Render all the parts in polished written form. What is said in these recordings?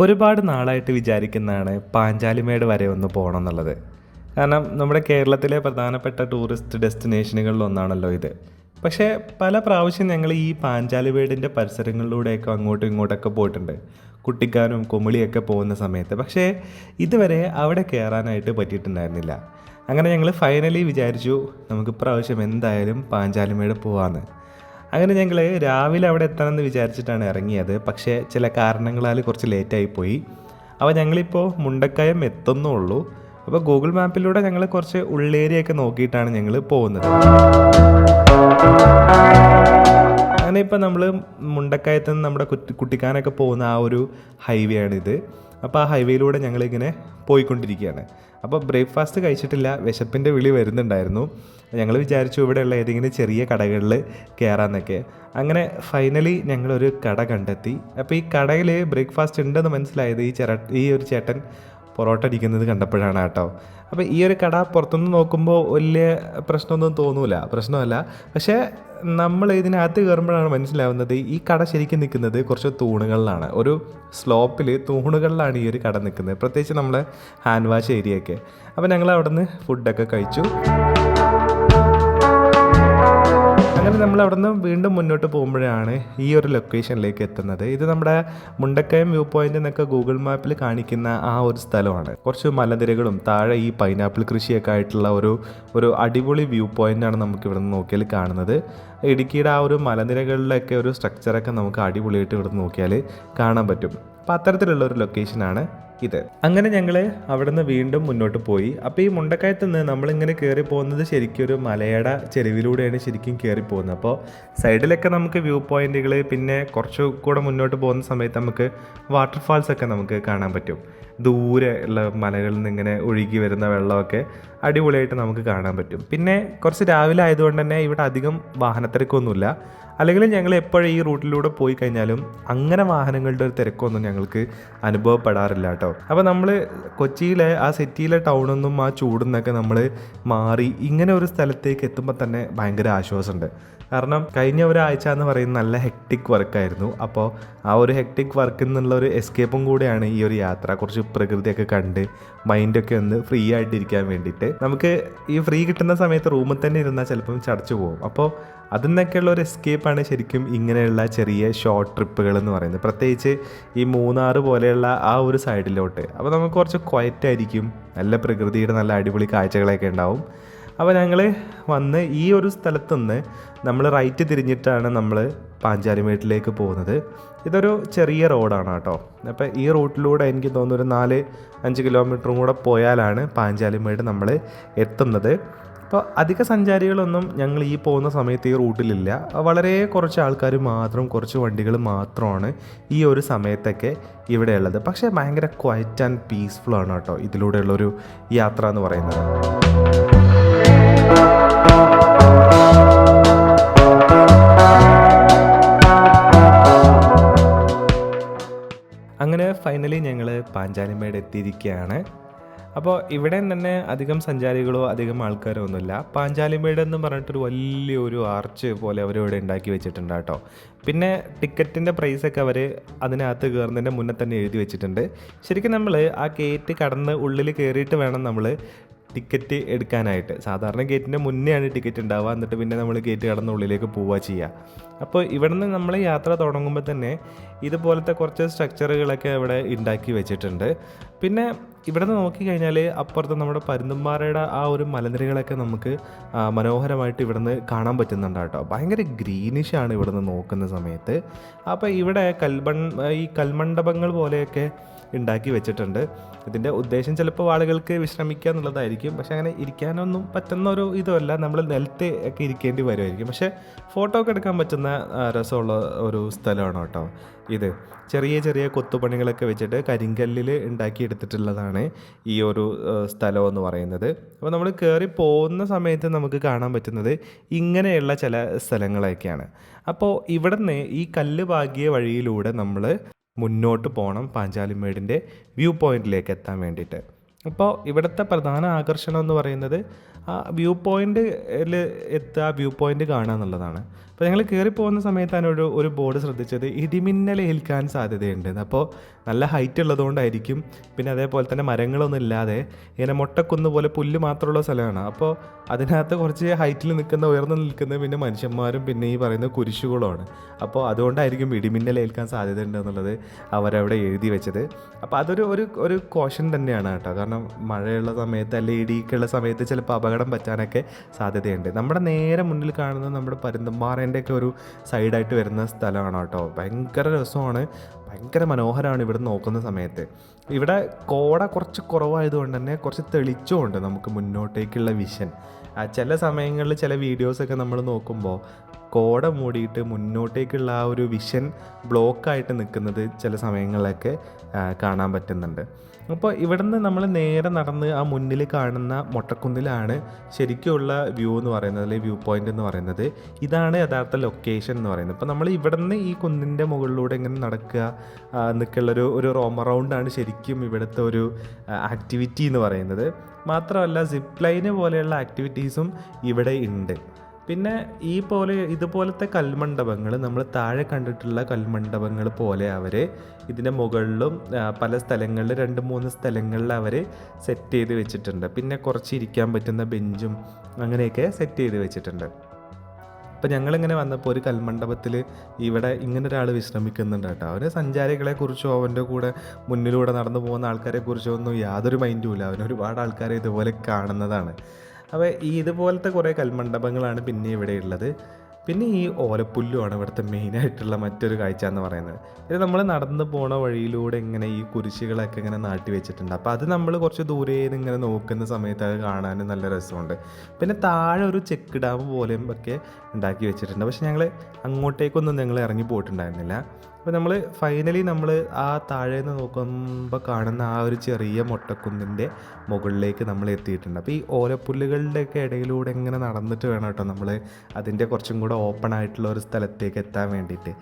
ഒരുപാട് നാളായിട്ട് വിചാരിക്കുന്നതാണ് പാഞ്ചാലിമേട് വരെ ഒന്ന് പോകണം എന്നുള്ളത്. കാരണം നമ്മുടെ കേരളത്തിലെ പ്രധാനപ്പെട്ട ടൂറിസ്റ്റ് ഡെസ്റ്റിനേഷനുകളിലൊന്നാണല്ലോ ഇത്. പക്ഷേ പല പ്രാവശ്യം ഞങ്ങൾ ഈ പാഞ്ചാലിമേടിൻ്റെ പരിസരങ്ങളിലൂടെയൊക്കെ അങ്ങോട്ടും ഇങ്ങോട്ടൊക്കെ പോയിട്ടുണ്ട്, കുട്ടിക്കാനും കുമിളിയൊക്കെ പോകുന്ന സമയത്ത്. പക്ഷേ ഇതുവരെ അവിടെ കയറാനായിട്ട് പറ്റിയിട്ടുണ്ടായിരുന്നില്ല. അങ്ങനെ ഞങ്ങൾ ഫൈനലി വിചാരിച്ചു നമുക്ക് ഇപ്രാവശ്യം എന്തായാലും പാഞ്ചാലിമേട് പോവാമെന്ന്. അങ്ങനെ ഞങ്ങൾ രാവിലെ അവിടെ എത്തണമെന്ന് വിചാരിച്ചിട്ടാണ് ഇറങ്ങിയത്. പക്ഷേ ചില കാരണങ്ങളാൽ കുറച്ച് ലേറ്റായിപ്പോയി. അപ്പോൾ ഞങ്ങളിപ്പോൾ മുണ്ടക്കയം എത്തുന്നുള്ളൂ. അപ്പോൾ ഗൂഗിൾ മാപ്പിലൂടെ ഞങ്ങൾ കുറച്ച് ഉള്ളേരിയൊക്കെ നോക്കിയിട്ടാണ് ഞങ്ങൾ പോകുന്നത്. അങ്ങനെ ഇപ്പോൾ നമ്മൾ മുണ്ടക്കയത്ത് നിന്ന് നമ്മുടെ കുട്ടിക്കാനൊക്കെ പോകുന്ന ആ ഒരു ഹൈവേ ആണിത്. അപ്പോൾ ആ ഹൈവേയിലൂടെ ഞങ്ങളിങ്ങനെ പോയിക്കൊണ്ടിരിക്കുകയാണ്. അപ്പോൾ ബ്രേക്ക്ഫാസ്റ്റ് കഴിച്ചിട്ടില്ല, വിശപ്പിൻ്റെ വിളി വരുന്നുണ്ടായിരുന്നു. ഞങ്ങൾ വിചാരിച്ചു ഇവിടെയുള്ള ഏതെങ്കിലും ചെറിയ കടകളിൽ കയറാമെന്നൊക്കെ. അങ്ങനെ ഫൈനലി ഞങ്ങളൊരു കട കണ്ടെത്തി. അപ്പോൾ ഈ കടയിൽ ബ്രേക്ക്ഫാസ്റ്റ് ഉണ്ടെന്ന് മനസ്സിലായത് ഈ ഒരു ചേട്ടൻ പൊറോട്ട അടിക്കുന്നത് കണ്ടപ്പോഴാണ് കേട്ടോ. അപ്പോൾ ഈ ഒരു കട പുറത്തുനിന്ന് നോക്കുമ്പോൾ വലിയ പ്രശ്നമൊന്നും പ്രശ്നമല്ല. പക്ഷേ നമ്മൾ ഇതിനകത്ത് കയറുമ്പോഴാണ് മനസ്സിലാവുന്നത് ഈ കട ശരിക്കും നിൽക്കുന്നത് കുറച്ച് തൂണുകളിലാണ്. ഒരു സ്ലോപ്പിൽ തൂണുകളിലാണ് ഈ ഒരു കട നിൽക്കുന്നത്, പ്രത്യേകിച്ച് നമ്മളെ ഹാൻഡ് വാഷ് ഏരിയയൊക്കെ. അപ്പോൾ ഞങ്ങൾ അവിടെ നിന്ന് ഫുഡൊക്കെ കഴിച്ചു. അങ്ങനെ നമ്മൾ അവിടെ നിന്ന് വീണ്ടും മുന്നോട്ട് പോകുമ്പോഴാണ് ഈ ഒരു ലൊക്കേഷനിലേക്ക് എത്തുന്നത്. ഇത് നമ്മുടെ മുണ്ടക്കയം വ്യൂ പോയിന്റ് എന്നൊക്കെ ഗൂഗിൾ മാപ്പിൽ കാണിക്കുന്ന ആ ഒരു സ്ഥലമാണ്. കുറച്ച് മലനിരകളും താഴെ ഈ പൈനാപ്പിൾ കൃഷിയൊക്കെ ആയിട്ടുള്ള ഒരു അടിപൊളി വ്യൂ പോയിൻ്റാണ് നമുക്ക് ഇവിടെ നിന്ന് നോക്കിയാൽ കാണുന്നത്. ഇടുക്കിയുടെ ആ ഒരു മലനിരകളിലൊക്കെ ഒരു സ്ട്രക്ചറൊക്കെ നമുക്ക് അടിപൊളിയായിട്ട് ഇവിടെ നിന്ന് നോക്കിയാൽ കാണാൻ പറ്റും. അപ്പോൾ അത്തരത്തിലുള്ള ഒരു ലൊക്കേഷനാണ് ഇത്. അങ്ങനെ ഞങ്ങൾ അവിടെ നിന്ന് വീണ്ടും മുന്നോട്ട് പോയി. അപ്പോൾ ഈ മുണ്ടക്കയത്ത് നിന്ന് നമ്മളിങ്ങനെ കയറി പോകുന്നത് ശരിക്കും ഒരു മലയുടെ ചെരുവിലൂടെയാണ് ശരിക്കും കയറി പോകുന്നത്. അപ്പോൾ സൈഡിലൊക്കെ നമുക്ക് വ്യൂ പോയിന്റുകൾ, പിന്നെ കുറച്ച് കൂടെ മുന്നോട്ട് പോകുന്ന സമയത്ത് നമുക്ക് വാട്ടർഫാൾസൊക്കെ നമുക്ക് കാണാൻ പറ്റും. ദൂരെ ഉള്ള മലകളിൽ നിന്ന് ഇങ്ങനെ ഒഴുകി വരുന്ന വെള്ളമൊക്കെ അടിപൊളിയായിട്ട് നമുക്ക് കാണാൻ പറ്റും. പിന്നെ കുറച്ച് രാവിലെ ആയതുകൊണ്ട് തന്നെ ഇവിടെ അധികം വാഹനത്തിരക്കൊന്നുമില്ല. അല്ലെങ്കിൽ ഞങ്ങൾ എപ്പോഴും ഈ റൂട്ടിലൂടെ പോയി കഴിഞ്ഞാലും അങ്ങനെ വാഹനങ്ങളുടെ ഒരു തിരക്കൊന്നും ഞങ്ങൾക്ക് അനുഭവപ്പെടാറില്ല കേട്ടോ. അപ്പോൾ നമ്മൾ കൊച്ചിയിലെ ആ സിറ്റിയിലെ ടൗണൊന്നും ആ ചൂടുന്നൊക്കെ നമ്മൾ മാറി ഇങ്ങനെ ഒരു സ്ഥലത്തേക്ക് എത്തുമ്പോൾ തന്നെ ഭയങ്കര ആശ്വാസമുണ്ട്. കാരണം കഴിഞ്ഞ ഒരാഴ്ച എന്ന് പറയുന്നത് നല്ല ഹെക്ടിക് വർക്കായിരുന്നു. അപ്പോൾ ആ ഒരു ഹെക്ടിക് വർക്കിൽ നിന്നുള്ള ഒരു എസ്കേപ്പും കൂടെയാണ് ഈ ഒരു യാത്ര. കുറച്ച് പ്രകൃതിയൊക്കെ കണ്ട് മൈൻഡൊക്കെ ഒന്ന് ഫ്രീ ആയിട്ടിരിക്കാൻ വേണ്ടിയിട്ട്. നമുക്ക് ഈ ഫ്രീ കിട്ടുന്ന സമയത്ത് റൂമിൽ തന്നെ ഇരുന്നാൽ ചിലപ്പം ചടച്ചു പോകും. അപ്പോൾ അതിൽ നിന്നൊക്കെയുള്ള ഒരു എസ്കേപ്പാണ് ശരിക്കും ഇങ്ങനെയുള്ള ചെറിയ ഷോർട്ട് ട്രിപ്പുകൾ എന്ന് പറയുന്നത്, പ്രത്യേകിച്ച് ഈ മൂന്നാർ പോലെയുള്ള ആ ഒരു സൈഡിലോട്ട്. അപ്പോൾ നമുക്ക് കുറച്ച് ക്വയറ്റായിരിക്കും, നല്ല പ്രകൃതിയുടെ നല്ല അടിപൊളി കാഴ്ചകളൊക്കെ ഉണ്ടാവും. അപ്പോൾ ഞങ്ങൾ വന്ന് ഈ ഒരു സ്ഥലത്തുനിന്ന് നമ്മൾ റൈറ്റ് തിരിഞ്ഞിട്ടാണ് നമ്മൾ പാഞ്ചാലിമേട്ടിലേക്ക് പോകുന്നത്. ഇതൊരു ചെറിയ റോഡാണ് കേട്ടോ. അപ്പോൾ ഈ റൂട്ടിലൂടെ എനിക്ക് തോന്നുന്നു ഒരു 4-5 കിലോമീറ്ററും കൂടെ പോയാലാണ് പാഞ്ചാലിമേട് നമ്മൾ എത്തുന്നത്. അപ്പോൾ അധിക സഞ്ചാരികളൊന്നും ഞങ്ങൾ ഈ പോകുന്ന സമയത്ത് ഈ റൂട്ടിലില്ല. വളരെ കുറച്ച് ആൾക്കാർ മാത്രം, കുറച്ച് വണ്ടികൾ മാത്രമാണ് ഈ ഒരു സമയത്തൊക്കെ ഇവിടെയുള്ളത്. പക്ഷേ ഭയങ്കര ക്വയറ്റ് ആൻഡ് പീസ്ഫുൾ ആണ് കേട്ടോ ഇതിലൂടെയുള്ളൊരു യാത്ര എന്ന് പറയുന്നത്. അങ്ങനെ ഫൈനലി ഞങ്ങൾ പാഞ്ചാലിമേട് എത്തിയിരിക്കുകയാണ്. അപ്പോൾ ഇവിടെ തന്നെ അധികം സഞ്ചാരികളോ അധികം ആൾക്കാരോ ഒന്നുമില്ല. പാഞ്ചാലിമേട് എന്ന് പറഞ്ഞിട്ടൊരു വലിയൊരു ആർച്ച് പോലെ അവരിവിടെ ഉണ്ടാക്കി വെച്ചിട്ടുണ്ട് കേട്ടോ. പിന്നെ ടിക്കറ്റിൻ്റെ പ്രൈസൊക്കെ അവർ അതിനകത്ത് കയറുന്നതിൻ്റെ മുന്നേ തന്നെ എഴുതി വെച്ചിട്ടുണ്ട്. ശരിക്കും നമ്മൾ ആ ഗേറ്റ് കടന്ന് ഉള്ളിൽ കയറിയിട്ട് വേണം നമ്മൾ ടിക്കറ്റ് എടുക്കാനായിട്ട്. സാധാരണ ഗേറ്റിൻ്റെ മുന്നെയാണ് ടിക്കറ്റ് ഉണ്ടാവുക, എന്നിട്ട് പിന്നെ നമ്മൾ ഗേറ്റ് കടന്ന് ഉള്ളിലേക്ക് പോവുക ചെയ്യുക. അപ്പോൾ ഇവിടെ നിന്ന് നമ്മൾ യാത്ര തുടങ്ങുമ്പോൾ തന്നെ ഇതുപോലത്തെ കുറച്ച് സ്ട്രക്ചറുകളൊക്കെ ഇവിടെ ഉണ്ടാക്കി വെച്ചിട്ടുണ്ട്. പിന്നെ ഇവിടെ നിന്ന് നോക്കിക്കഴിഞ്ഞാൽ അപ്പുറത്ത് നമ്മുടെ പരുന്തുംപാറയുടെ ആ ഒരു മലനിരകളൊക്കെ നമുക്ക് മനോഹരമായിട്ട് ഇവിടെ നിന്ന് കാണാൻ പറ്റുന്നുണ്ട് കേട്ടോ. ഭയങ്കര ഗ്രീനിഷാണ് ഇവിടെ നിന്ന് നോക്കുന്ന സമയത്ത്. അപ്പോൾ ഇവിടെ ഈ കൽമണ്ഡപങ്ങൾ പോലെയൊക്കെ ഉണ്ടാക്കി വെച്ചിട്ടുണ്ട്. ഇതിൻ്റെ ഉദ്ദേശം ചിലപ്പോൾ ആളുകൾക്ക് വിശ്രമിക്കുക എന്നുള്ളതായിരിക്കും. പക്ഷേ അങ്ങനെ ഇരിക്കാനൊന്നും പറ്റുന്ന ഒരു ഇതുമല്ല, നമ്മൾ നിലത്ത് ഒക്കെ ഇരിക്കേണ്ടി വരുമായിരിക്കും. പക്ഷേ ഫോട്ടോ ഒക്കെ എടുക്കാൻ പറ്റുന്ന രസമുള്ള ഒരു സ്ഥലമാണ് കേട്ടോ ഇത്. ചെറിയ ചെറിയ കൊത്തുപണികളൊക്കെ വെച്ചിട്ട് കരിങ്കല്ലിൽ ഉണ്ടാക്കിയെടുത്തിട്ടുള്ളതാണ് ഈ ഒരു സ്ഥലം എന്ന് പറയുന്നത്. അപ്പോൾ നമ്മൾ കയറി പോകുന്ന സമയത്ത് നമുക്ക് കാണാൻ പറ്റുന്നത് ഇങ്ങനെയുള്ള ചില സ്ഥലങ്ങളൊക്കെയാണ്. അപ്പോൾ ഇവിടെ നിന്ന് ഈ കല്ല് പാകിയ വഴിയിലൂടെ നമ്മൾ മുന്നോട്ട് പോകണം പാഞ്ചാലിമേടിൻ്റെ വ്യൂ പോയിന്റിലേക്ക് എത്താൻ വേണ്ടിയിട്ട്. അപ്പോൾ ഇവിടുത്തെ പ്രധാന ആകർഷണം എന്ന് പറയുന്നത് ആ വ്യൂ പോയിന്റിൽ എത്തുക, വ്യൂ പോയിന്റ് കാണുക എന്നുള്ളതാണ്. അപ്പോൾ ഞങ്ങൾ കയറി പോകുന്ന സമയത്താണ് ഒരു ബോർഡ് ശ്രദ്ധിച്ചത്, ഇടിമിന്നൽ ഏൽക്കാൻ സാധ്യതയുണ്ട്. അപ്പോൾ നല്ല ഹൈറ്റ് ഉള്ളതുകൊണ്ടായിരിക്കും. പിന്നെ അതേപോലെ തന്നെ മരങ്ങളൊന്നും ഇല്ലാതെ ഇങ്ങനെ മൊട്ടക്കുന്ന് പോലെ പുല്ല് മാത്രമുള്ള സ്ഥലമാണ്. അപ്പോൾ അതിനകത്ത് കുറച്ച് ഹൈറ്റിൽ നിൽക്കുന്ന, ഉയർന്നു നിൽക്കുന്ന പിന്നെ മനുഷ്യന്മാരും പിന്നെ ഈ പറയുന്ന കുരിശുകളുമാണ്. അപ്പോൾ അതുകൊണ്ടായിരിക്കും ഇടിമിന്നൽ ഏൽക്കാൻ സാധ്യതയുണ്ട് എന്നുള്ളത് അവരവിടെ എഴുതി വെച്ചത്. അപ്പോൾ അതൊരു ഒരു കോഷൻ തന്നെയാണ് കേട്ടോ. കാരണം മഴയുള്ള സമയത്ത് അല്ലെങ്കിൽ ഇടിയൊക്കെയുള്ള സമയത്ത് ചിലപ്പോൾ അപകടം പറ്റാനൊക്കെ സാധ്യതയുണ്ട്. നമ്മുടെ നേരെ മുന്നിൽ കാണുന്നത് നമ്മുടെ പരുന്തുംപാറേൻ്റെയൊക്കെ ഒരു സൈഡായിട്ട് വരുന്ന സ്ഥലമാണ് കേട്ടോ. ഭയങ്കര രസമാണ്, ഭയങ്കര മനോഹരമാണ് ഇവിടെ നോക്കുന്ന സമയത്ത്. ഇവിടെ കോട കുറച്ച് കുറവായതുകൊണ്ട് തന്നെ കുറച്ച് തെളിച്ചമുണ്ട് നമുക്ക് മുന്നോട്ടേക്കുള്ള വിഷൻ. ചില സമയങ്ങളിൽ ചില വീഡിയോസൊക്കെ നമ്മൾ നോക്കുമ്പോൾ കോട മൂടിയിട്ട് മുന്നോട്ടേക്കുള്ള ആ ഒരു വിഷൻ ബ്ലോക്കായിട്ട് നിൽക്കുന്നത് ചില സമയങ്ങളിലൊക്കെ കാണാൻ പറ്റുന്നുണ്ട്. അപ്പോൾ ഇവിടുന്ന് നമ്മൾ നേരെ നടന്ന് ആ മുന്നിൽ കാണുന്ന മൊട്ടക്കുന്നിലാണ് ശരിക്കുമുള്ള വ്യൂ എന്ന് പറയുന്നത്, അല്ലെങ്കിൽ വ്യൂ പോയിൻ്റ് എന്ന് പറയുന്നത്. ഇതാണ് യഥാർത്ഥ ലൊക്കേഷൻ എന്ന് പറയുന്നത്. അപ്പോൾ നമ്മൾ ഇവിടുന്ന് ഈ കുന്നിൻ്റെ മുകളിലൂടെ ഇങ്ങനെ നടക്കുക എന്നൊക്കെയുള്ളൊരു റൗണ്ടാണ് ശരിക്കും ഇവിടുത്തെ ഒരു ആക്ടിവിറ്റി എന്ന് പറയുന്നത്. മാത്രമല്ല സിപ്പ് ലൈന് പോലെയുള്ള ആക്ടിവിറ്റീസും ഇവിടെ ഉണ്ട്. പിന്നെ ഇതുപോലത്തെ കൽമണ്ഡപങ്ങൾ നമ്മൾ താഴെ കണ്ടിട്ടുള്ള കൽമണ്ഡപങ്ങൾ പോലെ അവർ ഇതിൻ്റെ മുകളിലും പല സ്ഥലങ്ങളിൽ 2-3 സ്ഥലങ്ങളിൽ അവർ സെറ്റ് ചെയ്ത് വെച്ചിട്ടുണ്ട്. പിന്നെ കുറച്ച് ഇരിക്കാൻ പറ്റുന്ന ബെഞ്ചും അങ്ങനെയൊക്കെ സെറ്റ് ചെയ്ത് വെച്ചിട്ടുണ്ട്. അപ്പോൾ ഞങ്ങളിങ്ങനെ വന്നപ്പോൾ ഒരു കൽമണ്ഡപത്തിൽ ഇവിടെ ഇങ്ങനെ ഒരാൾ വിശ്രമിക്കുന്നുണ്ട് കേട്ടോ. അവന് സഞ്ചാരികളെക്കുറിച്ചോ അവൻ്റെ കൂടെ മുന്നിലൂടെ നടന്നു പോകുന്ന ആൾക്കാരെക്കുറിച്ചോ ഒന്നും യാതൊരു മൈൻഡും ഇല്ല. അവന് ഒരുപാട് ആൾക്കാരെ ഇതുപോലെ കാണുന്നതാണ്. അപ്പോൾ ഇതുപോലത്തെ കുറേ കൽമണ്ഡപങ്ങളാണ് പിന്നെ ഇവിടെ ഉള്ളത്. പിന്നെ ഈ ഓലപ്പുല്ലുമാണ് ഇവിടുത്തെ മെയിനായിട്ടുള്ള മറ്റൊരു കാഴ്ച എന്ന് പറയുന്നത്. ഇത് നമ്മൾ നടന്നു പോണ വഴിയിലൂടെ ഇങ്ങനെ ഈ കുരിശുകളൊക്കെ ഇങ്ങനെ നാട്ടി വെച്ചിട്ടുണ്ട്. അപ്പോൾ അത് നമ്മൾ കുറച്ച് ദൂരെ നിന്ന് ഇങ്ങനെ നോക്കുന്ന സമയത്ത് അത് കാണാനും നല്ല രസമുണ്ട്. പിന്നെ താഴെ ഒരു ചെക്ക് ഡാം പോലെയും ഒക്കെ ഉണ്ടാക്കി വെച്ചിട്ടുണ്ട്. പക്ഷെ ഞങ്ങൾ അങ്ങോട്ടേക്കൊന്നും ഞങ്ങൾ ഇറങ്ങി പോയിട്ടുണ്ടായിരുന്നില്ല. അപ്പോൾ നമ്മൾ ഫൈനലി ആ താഴെ നിന്ന് നോക്കുമ്പോൾ കാണുന്ന ആ ഒരു ചെറിയ മൊട്ടക്കുന്നിൻ്റെ മുകളിലേക്ക് നമ്മൾ എത്തിയിട്ടുണ്ട്. അപ്പോൾ ഈ ഓലപ്പുല്ലുകളുടെയൊക്കെ ഇടയിലൂടെ ഇങ്ങനെ നടന്നിട്ട് വേണം കേട്ടോ നമ്മൾ അതിൻ്റെ കുറച്ചും കൂടെ ഓപ്പൺ ആയിട്ടുള്ള ഒരു സ്ഥലത്തേക്ക് എത്താൻ വേണ്ടിയിട്ട്.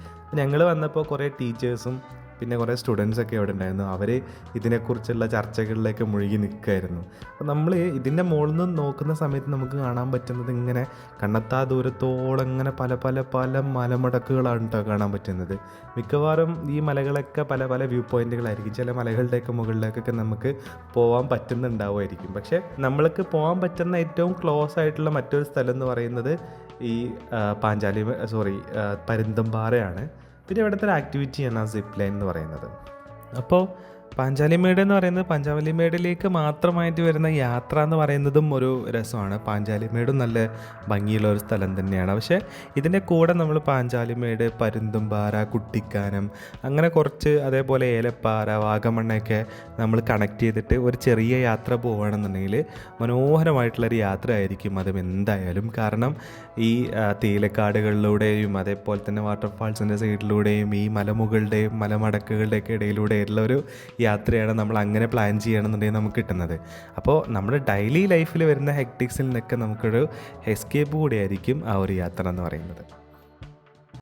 ഞങ്ങൾ വന്നപ്പോൾ കുറേ ടീച്ചേഴ്സും പിന്നെ കുറേ സ്റ്റുഡൻസൊക്കെ ഇവിടെ ഉണ്ടായിരുന്നു. അവർ ഇതിനെക്കുറിച്ചുള്ള ചർച്ചകളിലേക്ക് മുഴുകി നിൽക്കുമായിരുന്നു. അപ്പോൾ നമ്മൾ ഇതിൻ്റെ മുകളിൽ നിന്ന് നോക്കുന്ന സമയത്ത് നമുക്ക് കാണാൻ പറ്റുന്നത് ഇങ്ങനെ കണ്ണെത്താ ദൂരത്തോളം ഇങ്ങനെ പല പല പല മലമടക്കുകളാണ് കേട്ടോ കാണാൻ പറ്റുന്നത്. മിക്കവാറും ഈ മലകളൊക്കെ പല പല വ്യൂ പോയിൻറ്റുകളായിരിക്കും. ചില മലകളുടെയൊക്കെ മുകളിലേക്കൊക്കെ നമുക്ക് പോകാൻ പറ്റുന്നുണ്ടാവുമായിരിക്കും. പക്ഷേ നമ്മൾക്ക് പോകാൻ പറ്റുന്ന ഏറ്റവും ക്ലോസ് ആയിട്ടുള്ള മറ്റൊരു സ്ഥലം എന്ന് പറയുന്നത് ഈ പരുന്തുംപാറയാണ്. പിന്നെ ഇവിടുത്തെ ഒരു ആക്ടിവിറ്റിയാണ് ആ സിപ്പ് ലൈൻ എന്ന് പറയുന്നത്. അപ്പോൾ പാഞ്ചാലിമേട് എന്ന് പറയുന്നത് പാഞ്ചാലിമേടിലേക്ക് മാത്രമായിട്ട് വരുന്ന യാത്ര എന്ന് പറയുന്നതും ഒരു രസമാണ്. പാഞ്ചാലിമേടും നല്ല ഭംഗിയുള്ള ഒരു സ്ഥലം തന്നെയാണ്. പക്ഷേ ഇതിൻ്റെ കൂടെ നമ്മൾ പാഞ്ചാലിമേട്, പരുന്തുംപാറ, കുട്ടിക്കാനം അങ്ങനെ കുറച്ച്, അതേപോലെ ഏലപ്പാറ, വാഗമണ്ണൊക്കെ നമ്മൾ കണക്ട് ചെയ്തിട്ട് ഒരു ചെറിയ യാത്ര പോവുകയാണെന്നുണ്ടെങ്കിൽ മനോഹരമായിട്ടുള്ളൊരു യാത്ര ആയിരിക്കും അതും എന്തായാലും. കാരണം ഈ തേയിലക്കാടുകളിലൂടെയും അതേപോലെ തന്നെ വാട്ടർഫാൾസിൻ്റെ സൈഡിലൂടെയും ഈ മലമുകളുടെയും മലമടക്കുകളുടെയൊക്കെ ഇടയിലൂടെയുള്ള ഒരു യാത്രയാണ് നമ്മൾ അങ്ങനെ പ്ലാൻ ചെയ്യണമെന്നുണ്ടെങ്കിൽ നമുക്ക് കിട്ടുന്നത്. അപ്പോൾ നമ്മുടെ ഡെയിലി ലൈഫിൽ വരുന്ന ഹെക്ടിക്സിൽ നിന്നൊക്കെ നമുക്കൊരു എസ്കേപ്പ് കൂടിയായിരിക്കും ആ ഒരു യാത്ര എന്ന് പറയുന്നത്.